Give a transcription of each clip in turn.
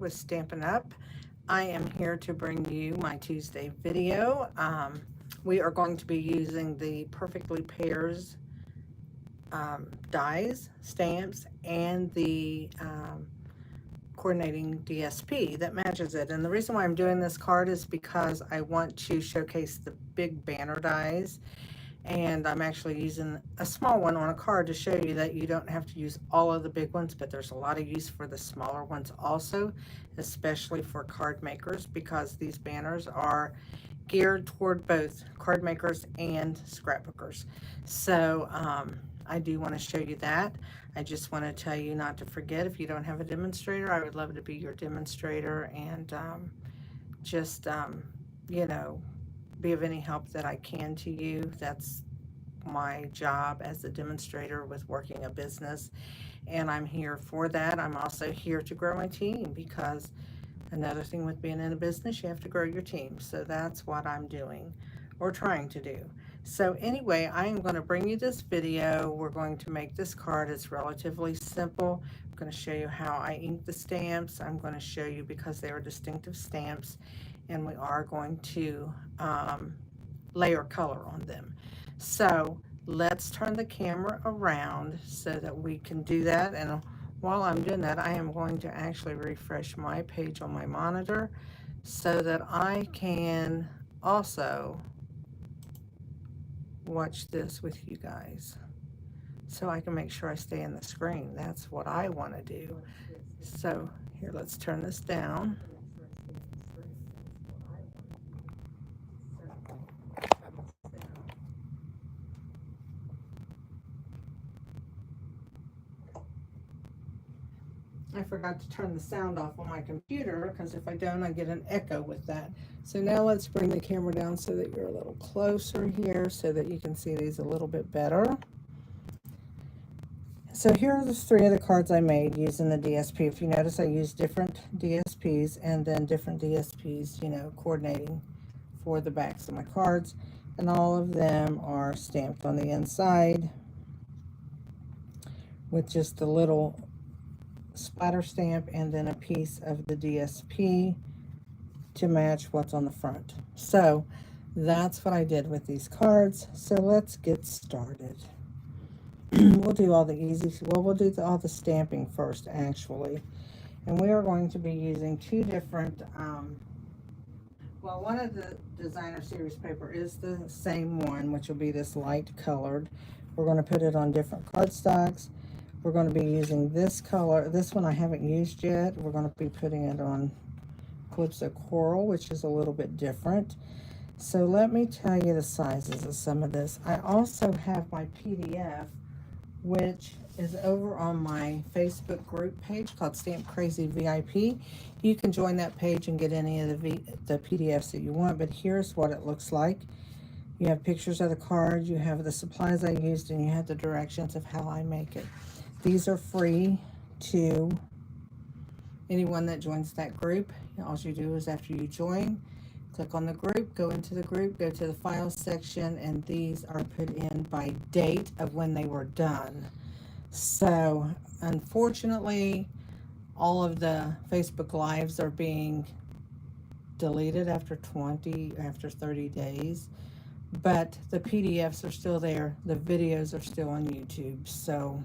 with Stampin' Up. I am here to bring you my Tuesday video. We are going to be using the Perfectly Pears dies, stamps, and the coordinating DSP that matches it. And the reason why I'm doing this card is because I want to showcase the big banner dies, and I'm actually using a small one on a card to show you that you don't have to use all of the big ones, but there's a lot of use for the smaller ones also, especially for card makers, because these banners are geared toward both card makers and scrapbookers. So I do want to show you that. I just want to tell you not to forget, if you don't have a demonstrator, I would love to be your demonstrator and just you know, be of any help that I can to you. That's my job as a demonstrator with working a business, and I'm here for that. I'm also here to grow my team, because another thing with being in a business, you have to grow your team. So that's what I'm doing, or trying to do. So anyway, I am going to bring you this video. We're going to make this card. It's relatively simple. I'm going to show you how I ink the stamps. I'm going to show you, because they are distinctive stamps, and we are going to layer color on them. So let's turn the camera around so that we can do that. And while I'm doing that, I am going to actually refresh my page on my monitor so that I can also watch this with you guys, so I can make sure I stay in the screen. That's what I want to do. So here, let's turn this down. I forgot to turn the sound off on my computer, because if I don't, I get an echo with that. So now let's bring the camera down so that you're a little closer here, so that you can see these a little bit better. So here are the three of the cards I made using the DSP. If you notice, I used different DSPs, and then different DSPs, you know, coordinating for the backs of my cards. And all of them are stamped on the inside with just a little splatter stamp and then a piece of the DSP to match what's on the front. So that's what I did with these cards. So let's get started. We'll do all the easy, well, we'll do all the stamping first, actually. And we are going to be using two different, well, one of the designer series paper is the same one, which will be this light colored. We're going to put it on different cardstocks. We're going to be using this color. This one I haven't used yet. We're going to be putting it on Calypso Coral, which is a little bit different. So let me tell you the sizes of some of this. I also have my PDF, which is over on my Facebook group page called Stamp Crazy VIP. You can join that page and get any of the PDFs that you want, but here's what it looks like. You have pictures of the card, you have the supplies I used, and you have the directions of how I make it. These are free to anyone that joins that group. All you do is, after you join, click on the group, go into the group, go to the files section, and these are put in by date of when they were done. So unfortunately, all of the Facebook Lives are being deleted after 30 days, but the PDFs are still there. The videos are still on YouTube, so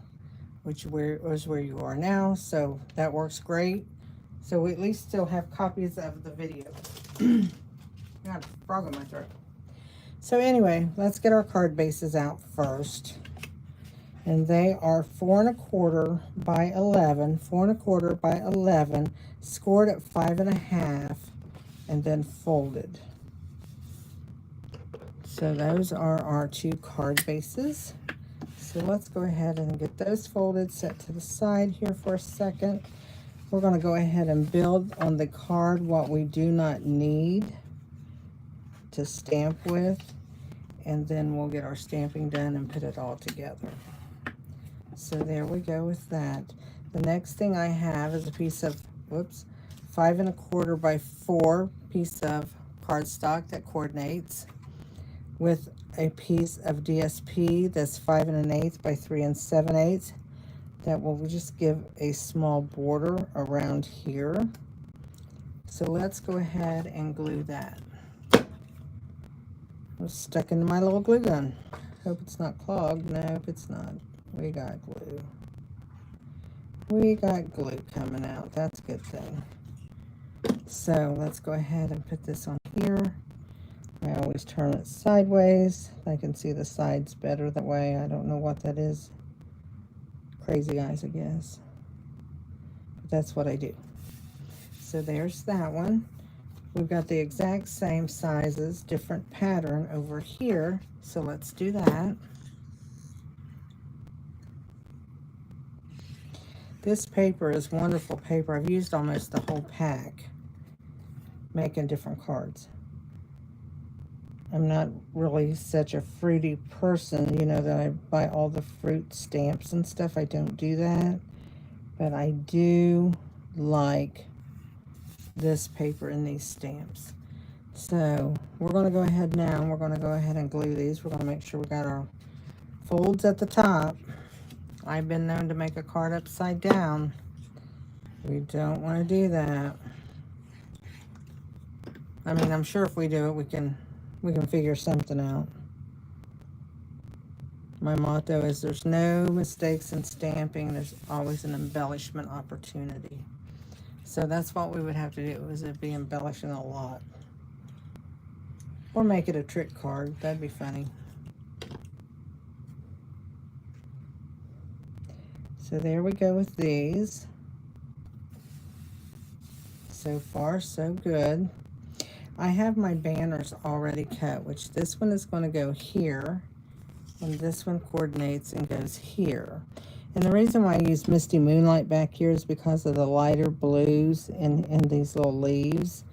which is where you are now. So that works great. So we at least still have copies of the video. I got a frog in my throat. So anyway, let's get our card bases out first. And they are 4 1/4 by 11, 4 1/4 by 11, scored at 5 1/2, and then folded. So those are our two card bases. So let's go ahead and get those folded, set to the side here for a second. We're going to go ahead and build on the card what we do not need to stamp with, and then we'll get our stamping done and put it all together. So there we go with that. The next thing I have is a piece of, 5 1/4 by 4 piece of cardstock that coordinates with a piece of DSP that's 5 1/8 by 3 7/8. That will just give a small border around here. So let's go ahead and glue that. I'm stuck into my little glue gun. Hope it's not clogged. Nope, it's not. We got glue. We got glue coming out. That's a good thing. So let's go ahead and put this on here. I always turn it sideways. I can see the sides better that way. I don't know what that is. Crazy eyes, I guess. But that's what I do. So there's that one. We've got the exact same sizes, different pattern over here. So let's do that. This paper is wonderful paper. I've used almost the whole pack making different cards. I'm not really such a fruity person, you know, that I buy all the fruit stamps and stuff. I don't do that. But I do like this paper and these stamps. So we're going to go ahead now and we're going to go ahead and glue these. We're going to make sure we got our folds at the top. I've been known to make a card upside down. We don't want to do that. I mean, I'm sure if we do it, we can figure something out. My motto is there's no mistakes in stamping. There's always an embellishment opportunity. So that's what we would have to do, is it'd be embellishing a lot. Or make it a trick card. That'd be funny. So there we go with these. So far, so good. I have my banners already cut, which this one is going to go here, and this one coordinates and goes here. And the reason why I use Misty Moonlight back here is because of the lighter blues in these little leaves,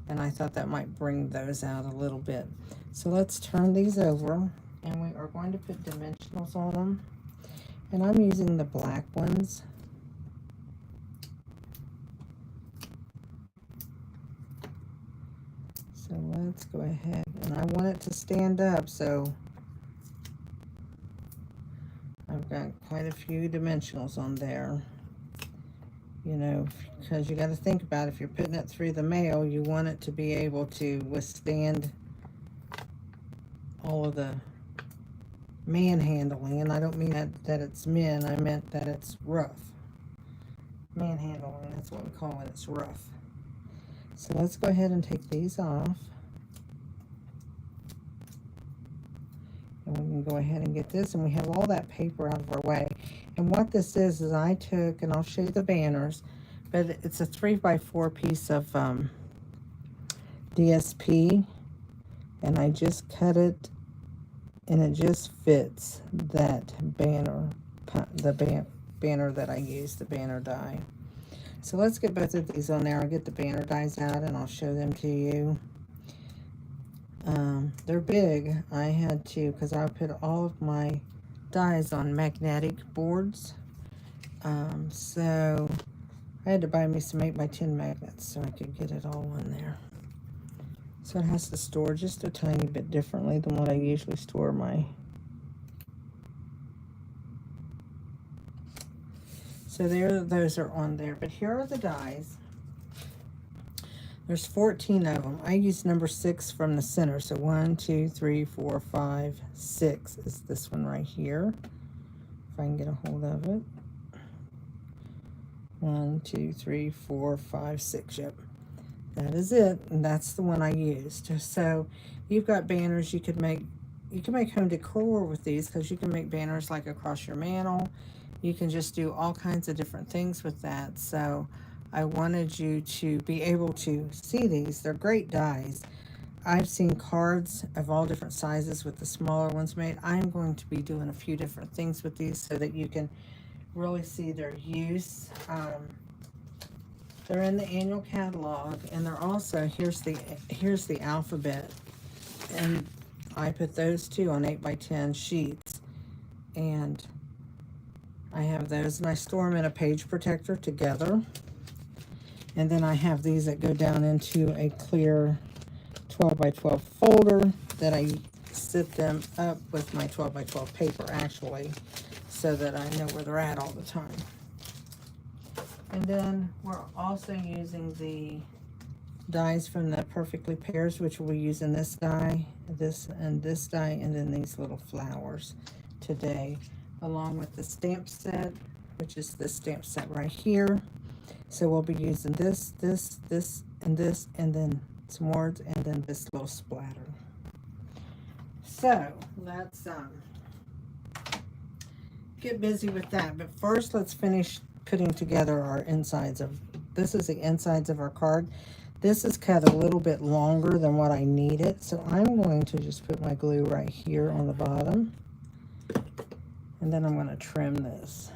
and I thought that might bring those out a little bit. So let's turn these over, and we are going to put dimensionals on them. And I'm using the black ones. So let's go ahead, and I want it to stand up, so I've got quite a few dimensionals on there. You know, because you got to think about, if you're putting it through the mail, you want it to be able to withstand all of the manhandling. And I don't mean that it's men, I meant that it's rough. Manhandling, that's what we call it, it's rough. So let's go ahead and take these off. And we can go ahead and get this, and we have all that paper out of our way. And what this is I took, and I'll show you the banners, but it's a 3x4 piece of DSP, and I just cut it, and it just fits that banner, the banner that I used, the banner die. So let's get both of these on there. I'll get the banner dies out and I'll show them to you. They're big. I had to, because I put all of my dies on magnetic boards. So I had to buy me some 8x10 magnets so I could get it all in there. So it has to store just a tiny bit differently than what I usually store my. So there, those are on there. But here are the dies. There's 14 of them. I use number 6 from the center. So 1, 2, 3, 4, 5, 6 is this one right here. If I can get a hold of it. 1, 2, 3, 4, 5, 6. Yep. That is it. And that's the one I used. So you've got banners you could make. You can make home decor with these, because you can make banners like across your mantle. You can just do all kinds of different things with that. So I wanted you to be able to see these. They're great dies. I've seen cards of all different sizes with the smaller ones made. I'm going to be doing a few different things with these so that you can really see their use. They're in the annual catalog, and they're also, here's the alphabet. And I put those too on 8x10 sheets. And I have those, and I store them in a page protector together. And then I have these that go down into a clear 12x12 folder that I sit them up with my 12x12 paper, actually, so that I know where they're at all the time. And then we're also using the dies from the Perfectly Pears, which we'll be using this die, this die, and then these little flowers today, along with the stamp set, which is the stamp set right here. So we'll be using this, and then some words, and then this little splatter. So let's get busy with that. But first, let's finish putting together our insides of, this is the insides of our card. This is cut a little bit longer than what I needed, so I'm going to just put my glue right here on the bottom, and then I'm going to trim this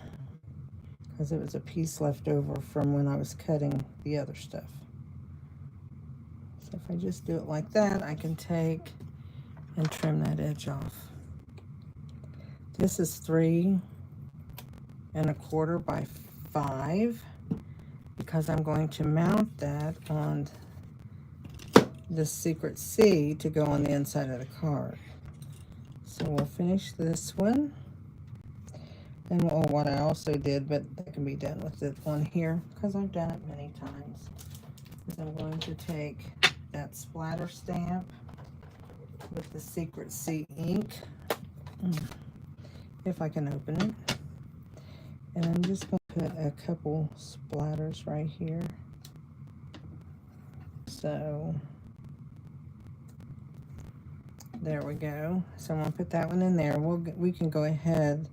because it was a piece left over from when I was cutting the other stuff. So if I just do it like that, I can take and trim that edge off. This is 3 1/4 by 5, because I'm going to mount that on the secret C to go on the inside of the card. So we'll finish this one. And what I also did, but that can be done with this one here, because I've done it many times, is I'm going to take that splatter stamp with the secret C ink, if I can open it. And I'm just going to put a couple splatters right here. So there we go. So I'm going to put that one in there. We can go ahead,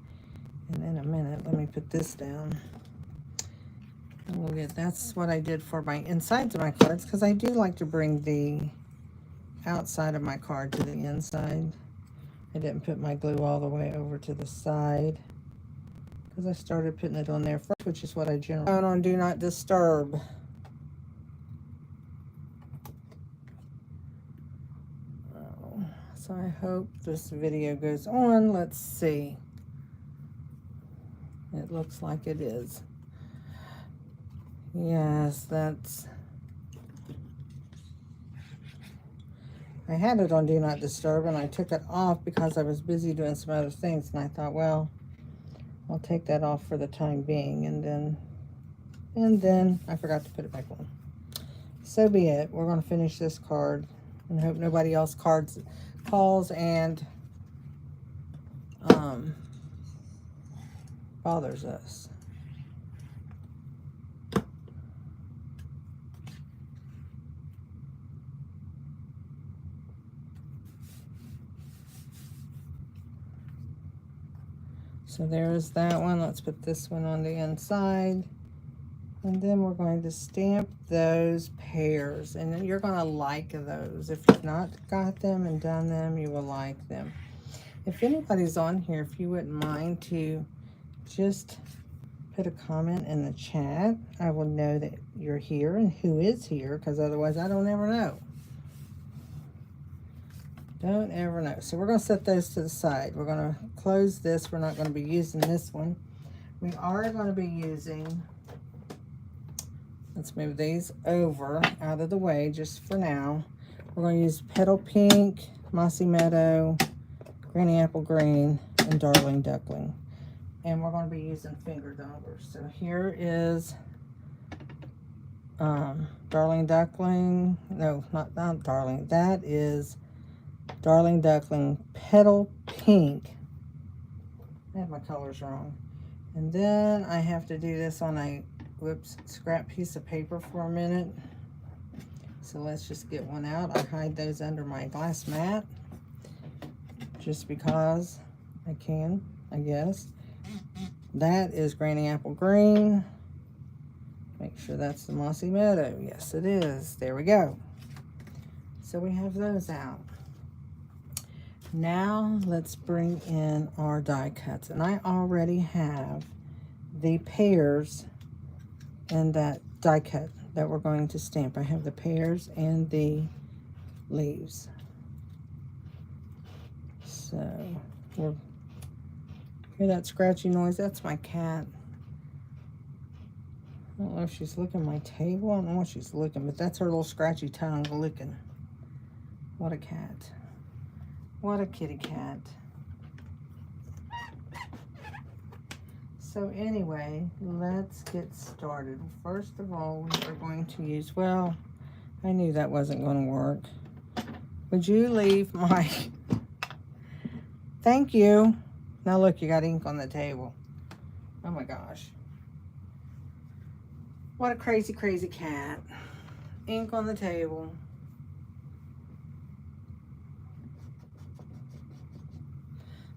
and in a minute, let me put this down. And we'll get, that's what I did for my insides of my cards, because I do like to bring the outside of my card to the inside. I didn't put my glue all the way over to the side, because I started putting it on there first, which is what I generally put on Do Not Disturb. Oh, so I hope this video goes on. Let's see. It looks like it is. Yes, that's... I had it on Do Not Disturb, and I took it off because I was busy doing some other things, and I thought, well, I'll take that off for the time being, and then I forgot to put it back on. So be it. We're going to finish this card and hope nobody else calls and bothers us. So there's that one. Let's put this one on the inside. And then we're going to stamp those pears. And you're going to like those. If you've not got them and done them, you will like them. If anybody's on here, if you wouldn't mind to just put a comment in the chat, I will know that you're here and who is here, because otherwise I don't ever know. Don't ever know. So we're going to set those to the side. We're going to close this. We're not going to be using this one. We are going to be using, let's move these over out of the way just for now. We're going to use Petal Pink, Mossy Meadow, Granny Apple Green, and Darling Duckling. And we're going to be using finger daubers. So here is Darling Duckling. No, not Darling. That is Darling Duckling Petal Pink. I have my colors wrong. And then I have to do this on a, whoops, scrap piece of paper for a minute. So let's just get one out. I hide those under my glass mat, just because I can, I guess. That is Granny Apple Green. Make sure that's the Mossy Meadow. Yes, it is. There we go. So we have those out. Now let's bring in our die cuts. And I already have the pears and that die cut that we're going to stamp. I have the pears and the leaves. So we're, hear that scratchy noise? That's my cat. I don't know if she's licking my table. I don't know what she's licking, but that's her little scratchy tongue licking. What a cat. What a kitty cat. So anyway, let's get started. First of all, we are going to use, well, I knew that wasn't going to work. Would you leave my... Thank you. Now look, you got ink on the table. Oh my gosh. What a crazy, crazy cat. Ink on the table.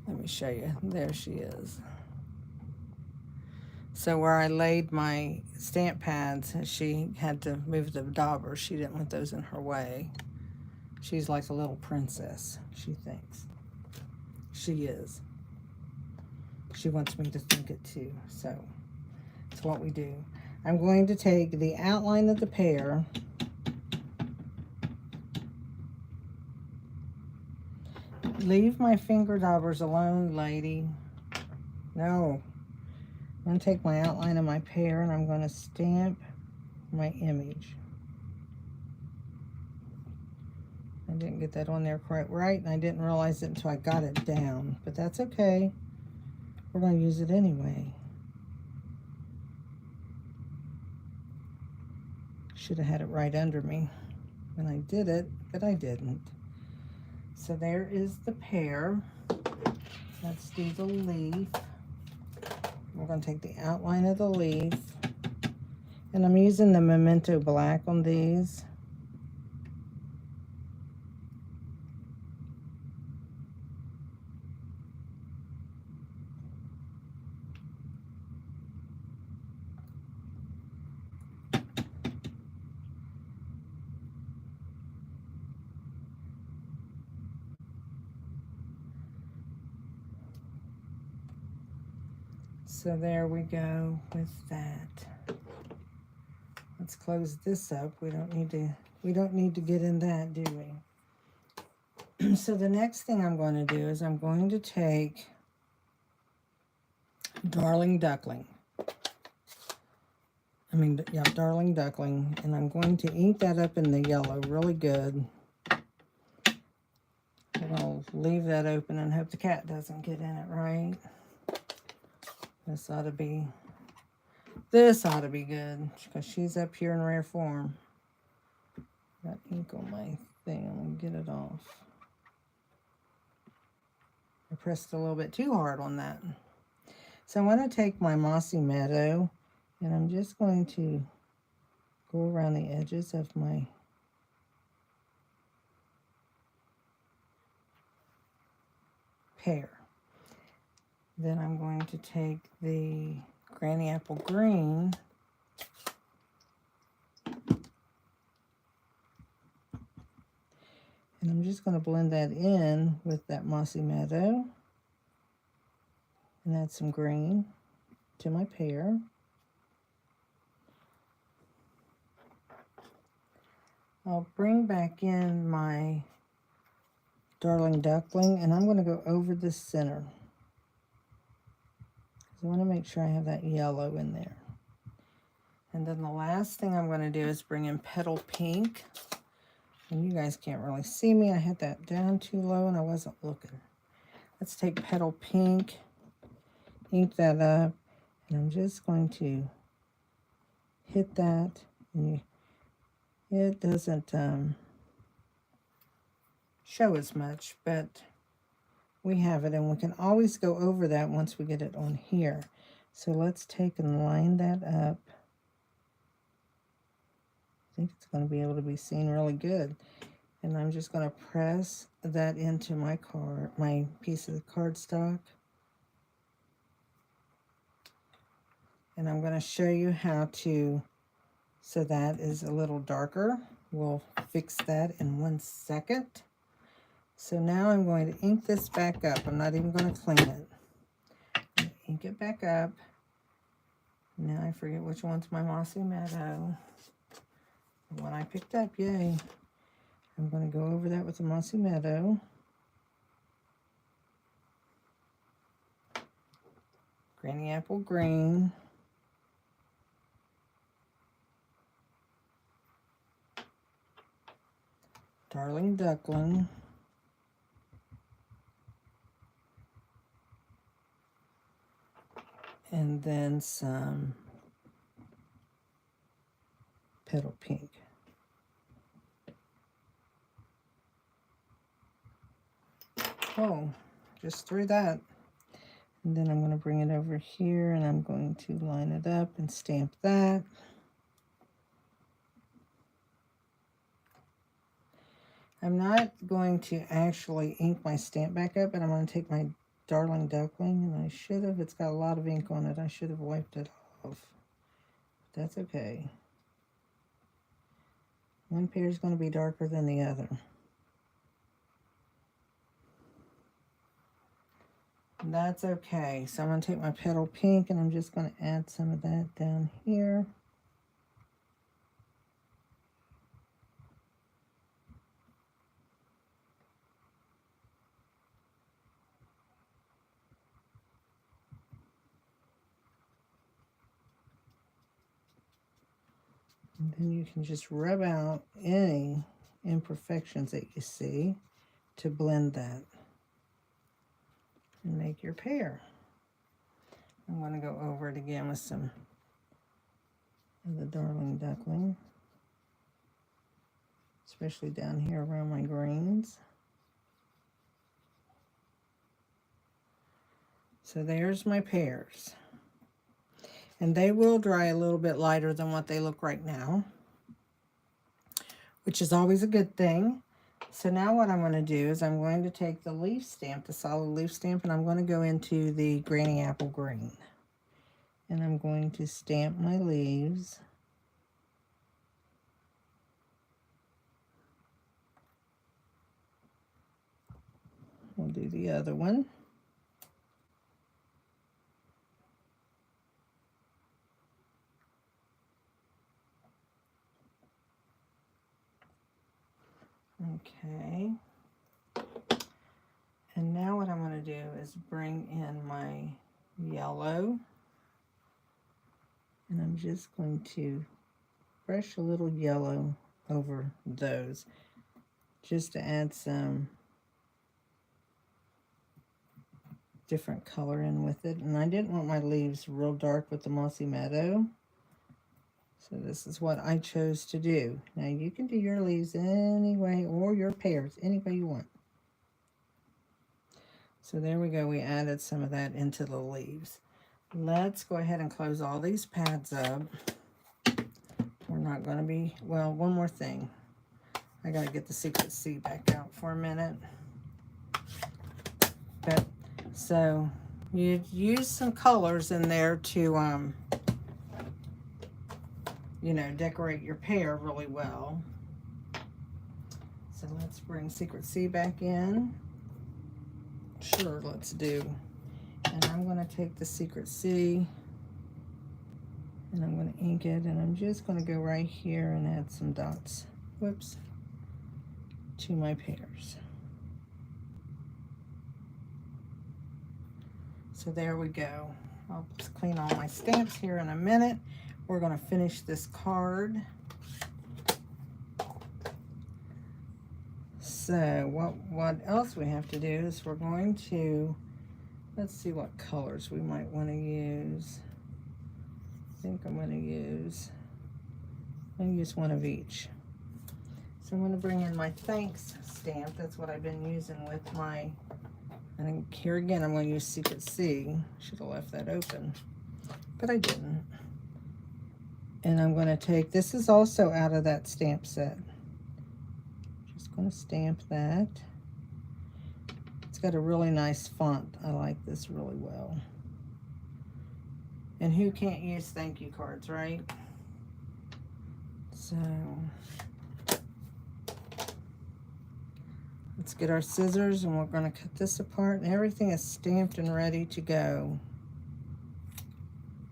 Let me show you. There she is. So where I laid my stamp pads, she had to move the daubers. She didn't want those in her way. She's like a little princess, she thinks. She is. She wants me to think it too, so that's what we do. I'm going to take the outline of the pear, leave my finger daubers alone, lady. No. I'm going to take my outline of my pear and I'm going to stamp my image. I didn't get that on there quite right, and I didn't realize it until I got it down, but that's okay. We're going to use it anyway. Should have had it right under me when I did it, but I didn't. So there is the pear. Let's do the leaf. We're going to take the outline of the leaf, and I'm using the Memento Black on these. So there we go with that. Let's close this up. We don't need to get in that, do we? So the next thing I'm going to do is I'm going to take Darling Duckling. Darling Duckling, and I'm going to ink that up in the yellow really good. I'll leave that open and hope the cat doesn't get in it, right? This ought to be good, because she's up here in rare form. Got ink on my thing. I'm going to get it off. I pressed a little bit too hard on that. So I'm going to take my Mossy Meadow, and I'm just going to go around the edges of my pear. Then I'm going to take the Granny Apple Green and I'm just going to blend that in with that Mossy Meadow and add some green to my pear. I'll bring back in my Darling Duckling, and I'm going to go over the center. I want to make sure I have that yellow in there. And then the last thing I'm going to do is bring in Petal Pink. And you guys can't really see me. I had that down too low and I wasn't looking. Let's take Petal Pink, ink that up, and I'm just going to hit that. And it doesn't show as much, but we have it, and we can always go over that once we get it on here. So let's take and line that up. I think it's going to be able to be seen really good. And I'm just going to press that into my card, my piece of cardstock. And I'm going to show you how to, so that is a little darker. We'll fix that in 1 second. So now I'm going to ink this back up. I'm not even going to clean it. Ink it back up. Now I forget which one's my Mossy Meadow. The one I picked up, yay. I'm going to go over that with the Mossy Meadow. Granny Apple Green. Darling Duckling. And then some Petal Pink. Oh, just threw that. And then I'm going to bring it over here and I'm going to line it up and stamp that. I'm not going to actually ink my stamp back up, but I'm going to take my Darling Duckling, and I should have, it's got a lot of ink on it. I should have wiped it off. That's okay. One pear is going to be darker than the other. That's okay. So I'm going to take my petal pink and I'm just going to add some of that down here. And then you can just rub out any imperfections that you see to blend that and make your pear. I'm going to go over it again with some of the Darling Duckling, especially down here around my greens. So there's my pears. And they will dry a little bit lighter than what they look right now, which is always a good thing. So now what I'm going to do is I'm going to take the leaf stamp, the solid leaf stamp, and I'm going to go into the Granny Apple Green. And I'm going to stamp my leaves. We'll do the other one. Okay. And now what I'm going to do is bring in my yellow. And I'm just going to brush a little yellow over those just to add some different color in with it. And I didn't want my leaves real dark with the Mossy Meadow. So this is what I chose to do. Now you can do your leaves any way, or your pears any way you want. So there we go. We added some of that into the leaves. Let's go ahead and close all these pads up. We're not going to be, well, one more thing. I got to get the Secret C back out for a minute. But so you use some colors in there to you know, decorate your pear really well. So let's bring Secret C back in. Sure, let's do. And I'm going to take the Secret C and I'm going to ink it, and I'm just going to go right here and add some dots, whoops, to my pears. So there we go. I'll just clean all my stamps here in a minute. We're going to finish this card. So what else we have to do is we're going to, let's see what colors we might want to use. I think I'm going to use one of each. So I'm going to bring in my thanks stamp. That's what I've been using with my, and here again I'm going to use Secret C. Should have left that open, but I didn't. And I'm going to take, this is also out of that stamp set. Just going to stamp that. It's got a really nice font. I like this really well. And who can't use thank you cards, right? So let's get our scissors and we're going to cut this apart, and everything is stamped and ready to go.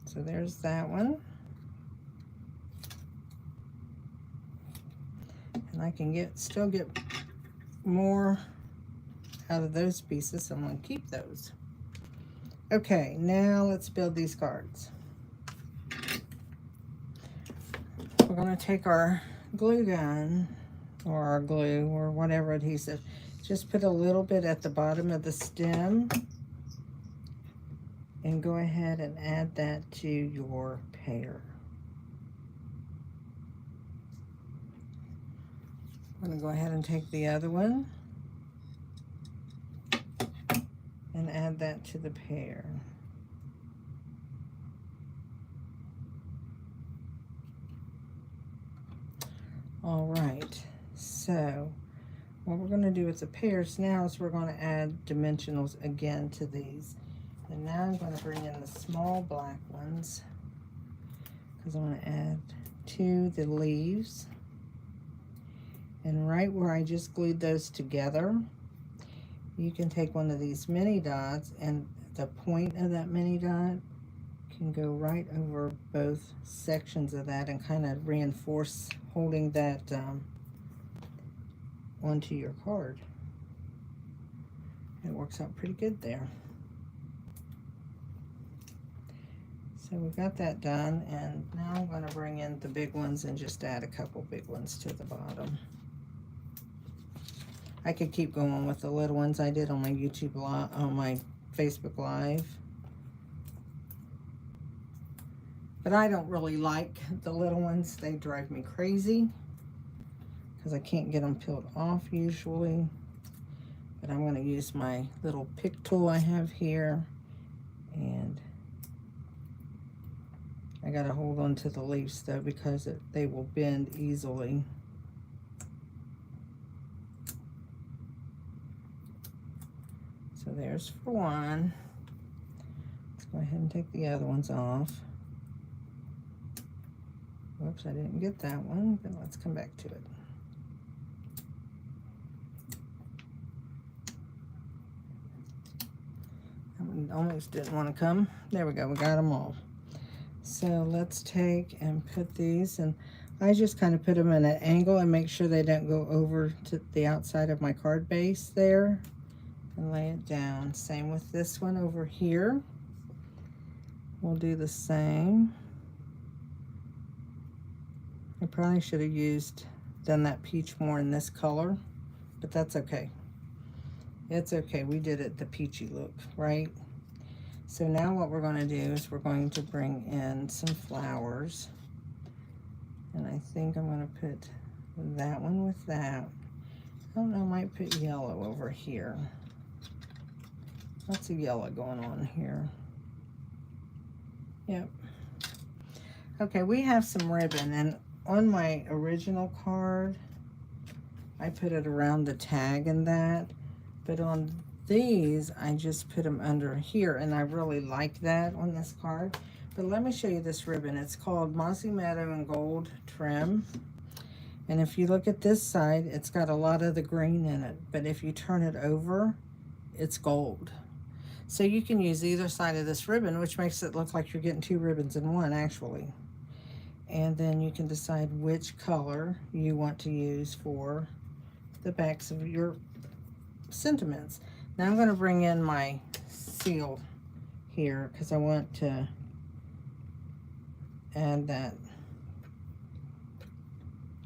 So there's that one. And I can still get more out of those pieces, so I'm going to keep those. Okay, now let's build these cards. We're going to take our glue gun, or our glue, or whatever adhesive. Just put a little bit at the bottom of the stem, and go ahead and add that to your pear. I'm going to go ahead and take the other one. and add that to the pear. All right, so what we're going to do with the pears now is we're going to add dimensionals again to these. And now I'm going to bring in the small black ones because I'm going to add to the leaves. And right where I just glued those together, you can take one of these mini dots, and the point of that mini dot can go right over both sections of that and kind of reinforce holding that onto your card. It works out pretty good there. So we've got that done, and now I'm going to bring in the big ones and just add a couple big ones to the bottom. I could keep going with the little ones I did on my YouTube live, on my Facebook Live. But I don't really like the little ones. They drive me crazy because I can't get them peeled off usually. But I'm going to use my little pick tool I have here, and I got to hold on to the leaves though because they will bend easily. So there's for one. Let's go ahead and take the other ones off. Whoops, I didn't get that one, but let's come back to it. That one almost didn't want to come. There we go, we got them all. So let's take and put these, and I just kind of put them in an angle and make sure they don't go over to the outside of my card base there, and lay it down. Same with this one over here. We'll do the same. I probably should have done that peach more in this color, but that's okay. It's okay, we did it the peachy look, right? So now what we're going to do is we're going to bring in some flowers. And I think I'm going to put that one with that. I don't know, I might put yellow over here. Lots of yellow going on here. Yep. Okay, we have some ribbon, and on my original card, I put it around the tag and that, but on these, I just put them under here, and I really like that on this card. But let me show you this ribbon. It's called Mossy Meadow and Gold Trim. And if you look at this side, it's got a lot of the green in it, but if you turn it over, it's gold. So you can use either side of this ribbon, which makes it look like you're getting two ribbons in one, actually. And then you can decide which color you want to use for the backs of your sentiments. Now I'm going to bring in my seal here because I want to add that.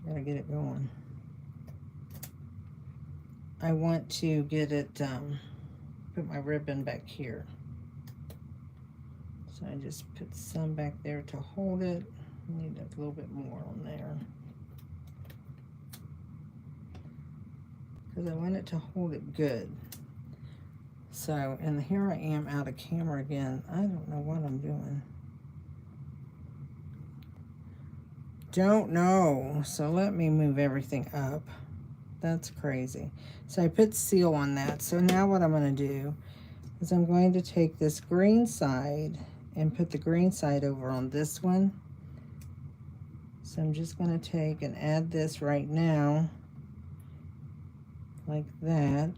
Gotta get it going. I want to get it, put my ribbon back here. So I just put some back there to hold it. I need a little bit more on there, because I want it to hold it good. So, and here I am out of camera again. I don't know what I'm doing. Don't know. So let me move everything up. That's crazy. So I put seal on that. So now what I'm going to do is I'm going to take this green side and put the green side over on this one. So I'm just going to take and add this right now, like that.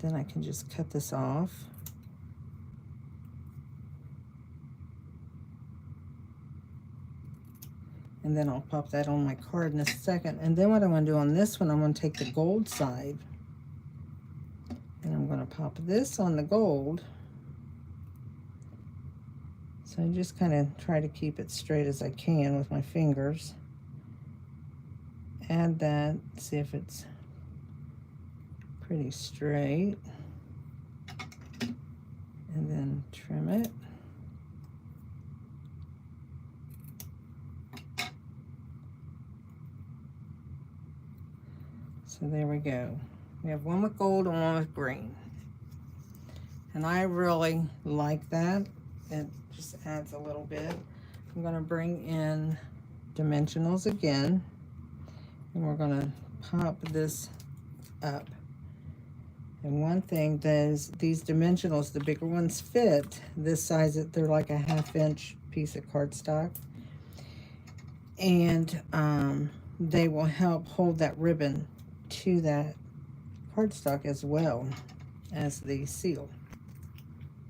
Then I can just cut this off. And then I'll pop that on my card in a second. And then what I'm going to do on this one, I'm going to take the gold side, and I'm going to pop this on the gold. So I just kind of try to keep it straight as I can with my fingers. Add that, see if it's pretty straight. And then trim it. So there we go. We have one with gold and one with green. And I really like that. It just adds a little bit. I'm going to bring in dimensionals again. And we're going to pop this up. And one thing is these dimensionals, the bigger ones fit this size. They're like a 1/2 inch piece of cardstock. And they will help hold that ribbon to that cardstock as well as the seal.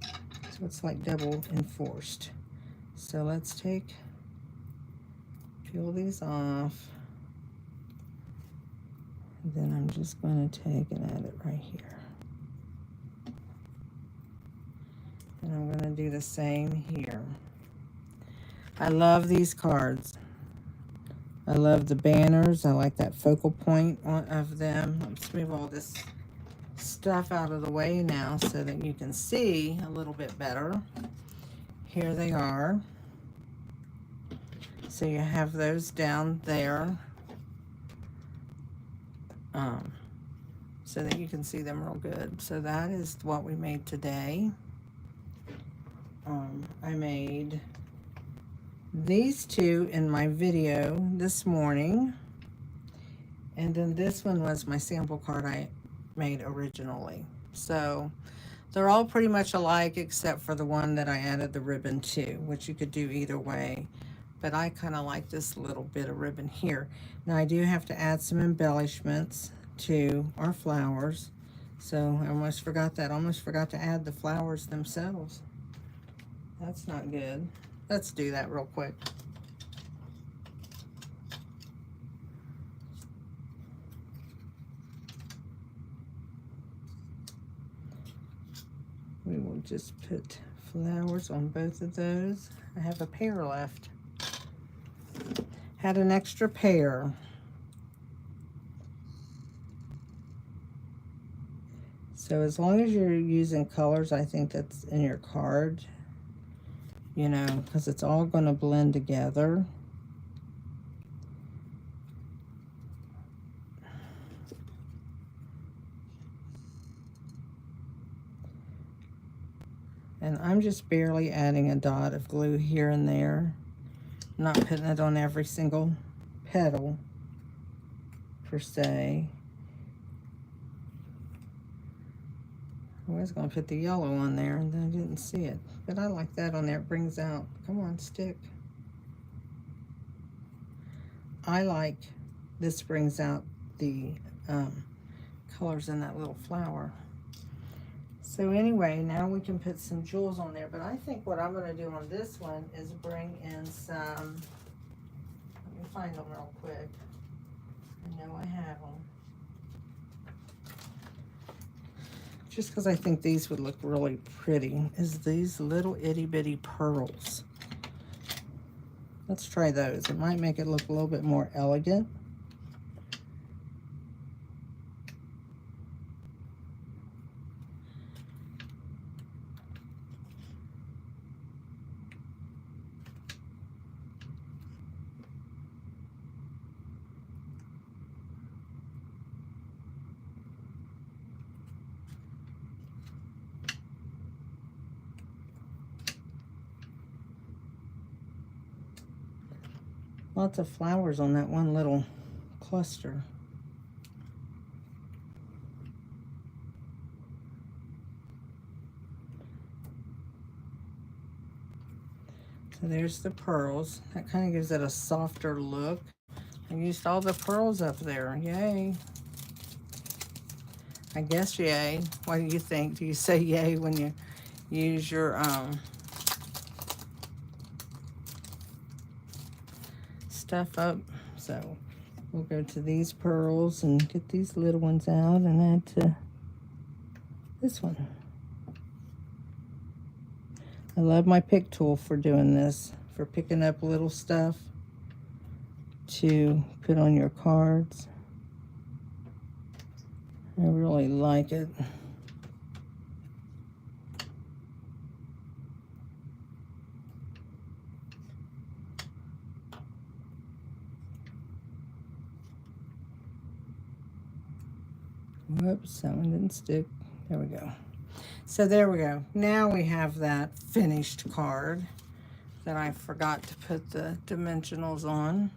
So it's like double enforced. So let's peel these off. And then I'm just going to take and add it right here. And I'm going to do the same here. I love these cards. I love the banners. I like that focal point of them. Let's move all this stuff out of the way now so that you can see a little bit better. Here they are. So you have those down there so that you can see them real good. So that is what we made today. I made these two in my video this morning, and then this one was my sample card I made originally. So they're all pretty much alike except for the one that I added the ribbon to, which you could do either way, but I kind of like this little bit of ribbon here. Now I do have to add some embellishments to our flowers, so I almost forgot that. I almost forgot to add the flowers themselves. That's not good. Let's do that real quick. We will just put flowers on both of those. I have a pair left. Had an extra pair. So as long as you're using colors, I think that's in your card, you know, because it's all going to blend together. And I'm just barely adding a dot of glue here and there. I'm not putting it on every single petal, per se. I was going to put the yellow on there, and then I didn't see it. But I like that on there. It brings out, come on, stick. I like, this brings out the colors in that little flower. So anyway, now we can put some jewels on there. But I think what I'm going to do on this one is bring in some, let me find them real quick. I know I have them. Just because I think these would look really pretty, is these little itty bitty pearls. Let's try those. It might make it look a little bit more elegant. Lots of flowers on that one little cluster. So there's the pearls. That kind of gives it a softer look. I used all the pearls up there. Yay. I guess yay. What do you think? Do you say yay when you use your stuff up? So we'll go to these pearls and get these little ones out and add to this one. I love my pick tool for doing this, for picking up little stuff to put on your cards. I really like it. Whoops, that one didn't stick. There we go. So there we go. Now we have that finished card that I forgot to put the dimensionals on.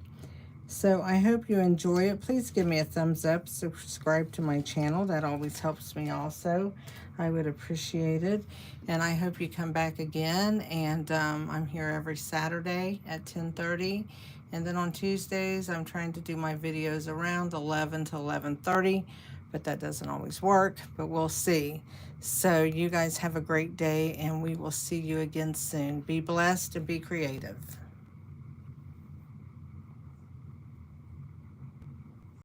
So I hope you enjoy it. Please give me a thumbs up, subscribe to my channel. That always helps me also. I would appreciate it. And I hope you come back again. And I'm here every Saturday at 10:30. And then on Tuesdays, I'm trying to do my videos around 11 to 11:30. But that doesn't always work, but we'll see. So you guys have a great day, and we will see you again soon. Be blessed and be creative.